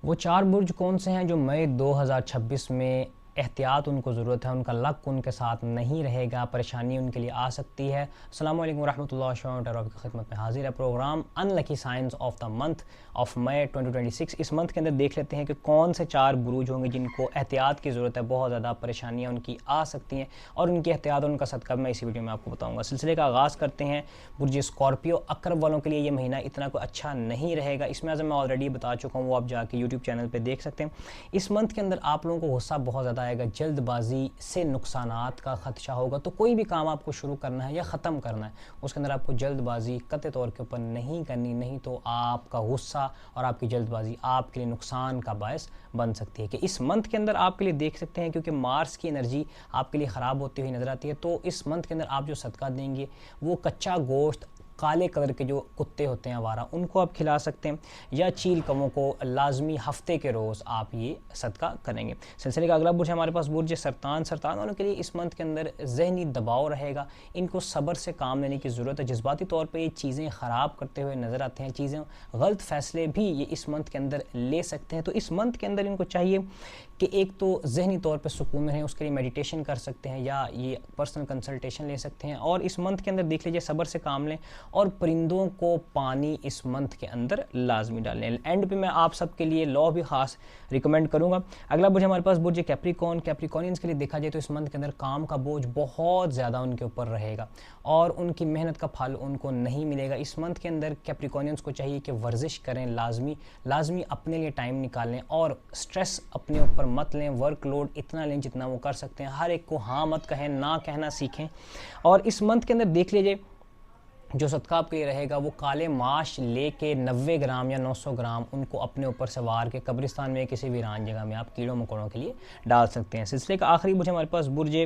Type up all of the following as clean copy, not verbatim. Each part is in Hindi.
वो 4 बुर्ज कौन से हैं जो मई 2026 में एहतियात उनको ज़रूरत है, उनका लक उनके साथ नहीं रहेगा, परेशानी उनके लिए आ सकती है। अस्सलाम वालेकुम रहमतुल्लाहि व बरकातहू की खिदमत में हाजिर है program unlucky science of the month of May 2026। इस मंथ के अंदर देख लेते हैं कि कौन से 4 बुरूज होंगे जिनको एहतियात की ज़रूरत है, बहुत ज़्यादा परेशानियाँ उनकी आ सकती हैं और उनकी एहतियात और उनका सदका मैं इसी वीडियो में आपको बताऊँगा। सिलसिले का आगाज़ करते हैं। बुर्ज स्कॉर्पियो अक़रब वालों के लिए ये महीना इतना कोई अच्छा नहीं रहेगा। इसमें मैं ऑलरेडी बता चुका हूँ, वो आप जाके यूट्यूब चैनल पर देख सकते हैं। इस मंथ के अंदर आप लोगों को गुस्सा बहुत ज़्यादा आएगा, जल्दबाजी से नुकसानात का खदशा होगा। तो कोई भी काम आपको शुरू करना है या ख़त्म करना है, उसके अंदर आपको जल्दबाजी कतई तौर के ऊपर नहीं करनी, नहीं तो आपका गुस्सा और आपकी जल्दबाजी आपके लिए नुकसान का बायस बन सकती है। कि इस मंथ के अंदर आपके लिए देख सकते हैं, क्योंकि मार्स की एनर्जी आपके लिए ख़राब होती हुई नज़र आती है, तो इस मंथ के अंदर आप जो सदका देंगे वो कच्चा गोश्त, काले कलर के जो कुत्ते होते हैं आवारा, उनको आप खिला सकते हैं, या चील कवों को लाजमी हफ्ते के रोज़ आप ये सदका करेंगे। सिलसिले का अगला बुर्ज हमारे पास बुर्ज सरतान। सरतान वालों के लिए इस मंथ के अंदर जहनी दबाव रहेगा, इनको सब्र से काम लेने की ज़रूरत है। जज्बाती तौर पर ये चीज़ें ख़राब करते हुए नज़र आते हैं, चीज़ें गलत फ़ैसले भी ये इस मंथ के अंदर ले सकते हैं। तो इस मंथ के अंदर इनको चाहिए कि एक तो जहनी तौर पर सुकून में रहें, उसके लिए मेडिटेशन कर सकते हैं या ये पर्सनल कंसल्टेशन ले सकते हैं। और इस मंथ के अंदर देख लीजिए सब्र से काम लें और परिंदों को पानी इस मंथ के अंदर लाजमी डालें। एंड पे मैं आप सबके लिए लॉ भी ख़ास रिकमेंड करूँगा। अगला बुर्ज हमारे पास बुर्ज कैप्रिकॉर्न। कैप्रिकॉर्नियंस के लिए देखा जाए तो इस मंथ के अंदर काम का बोझ बहुत ज़्यादा उनके ऊपर रहेगा और उनकी मेहनत का फल उनको नहीं मिलेगा। इस मंथ के अंदर कैप्रिकॉर्नियंस को चाहिए कि वर्जिश करें, लाजमी अपने लिए टाइम निकालें और स्ट्रेस अपने ऊपर मत लें, वर्कलोड इतना लें जितना वो कर सकते हैं। हर एक को हाँ मत कहें, ना कहना सीखें। और इस मंथ के अंदर देख लीजिए जो सदका आपके लिए रहेगा वो काले माश लेके 90 ग्राम या 900 ग्राम उनको अपने ऊपर सवार के कब्रिस्तान में किसी वीरान जगह में आप कीड़ों मकोड़ों के लिए डाल सकते हैं। सिलसिले का आखिरी बुर्ज हमारे पास बुर्ज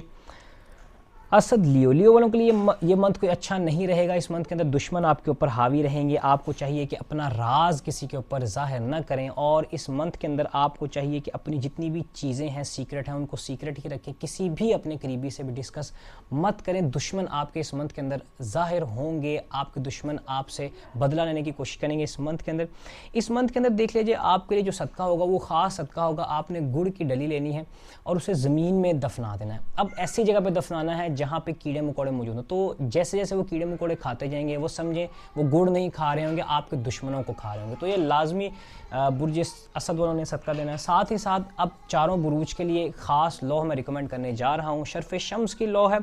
असद। लियो वालों के लिए ये मंथ कोई अच्छा नहीं रहेगा। इस मंथ के अंदर दुश्मन आपके ऊपर हावी रहेंगे। आपको चाहिए कि अपना राज किसी के ऊपर जाहिर न करें और इस मंथ के अंदर आपको चाहिए कि अपनी जितनी भी चीज़ें हैं सीक्रेट हैं उनको सीक्रेट ही रखें, किसी भी अपने करीबी से भी डिस्कस मत करें। दुश्मन आपके इस मंथ के अंदर जाहिर होंगे, आपके दुश्मन आपसे बदला लेने की कोशिश करेंगे इस मंथ के अंदर। इस मंथ के अंदर देख लीजिए आपके लिए जो सदका होगा वो ख़ास सदका होगा। आपने गुड़ की डली लेनी है और उसे ज़मीन में दफना देना है। अब ऐसी जगह पर दफनाना है जहाँ पे कीड़े मकोड़े मौजूद हों, तो जैसे जैसे वो कीड़े मकोड़े खाते जाएंगे वो समझें वो गुड़ नहीं खा रहे होंगे, आपके दुश्मनों को खा रहे होंगे। तो ये लाजमी बुर्ज असद वालों ने सदका देना है। साथ ही साथ अब चारों बुरूज के लिए ख़ास लॉ मैं रिकमेंड करने जा रहा हूँ। शर्फ़ शम्स की लॉ है,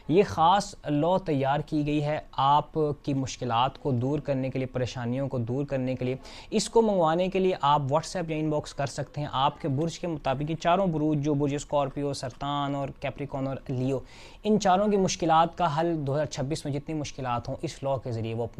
ये ख़ास लॉ तैयार की गई है आपकी मुश्किलात को दूर करने के लिए, परेशानियों को दूर करने के लिए। इसको मंगवाने के लिए आप व्हाट्सएप या इनबॉक्स कर सकते हैं। आपके बुर्ज के मुताबिक ये चारों बुरूज जो बुर्ज स्कॉर्पियो, सरतान और कैप्रिकॉर्न और लियो, इन चारों की मुश्किलात का हल 2026 में जितनी मुश्किलात हों इस लॉ के ज़रिए वो अपनी